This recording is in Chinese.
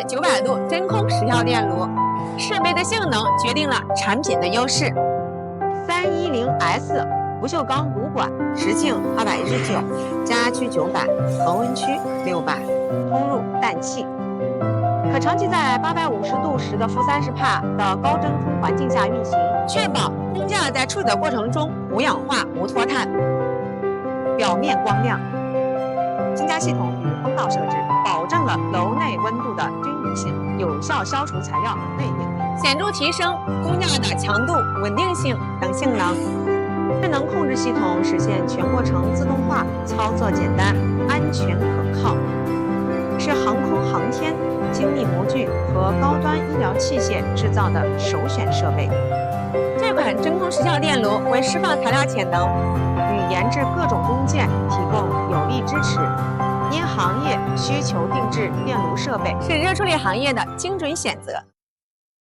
900度真空时效电炉，设备的性能决定了产品的优势。310S 不锈钢炉管，直径219，家居900，恒温区600，通入氮气，可长期在850度时的负30帕的高真空环境下运行，确保空架在处理的过程中无氧化、无脱碳。表面光亮，新家系统与风道设置，保证了楼内温度的均匀性，有效消除材料内应力，显著提升工架的强度、稳定性等性能。智能控制系统实现全过程自动化，操作简单，安全可靠，是航空航天、精密模具和高端医疗器械制造的首选设备。这款真空时效电炉为释放材料潜能与研制各种工件提供有力支持，因行业需求定制电炉设备，是热处理行业的精准选择。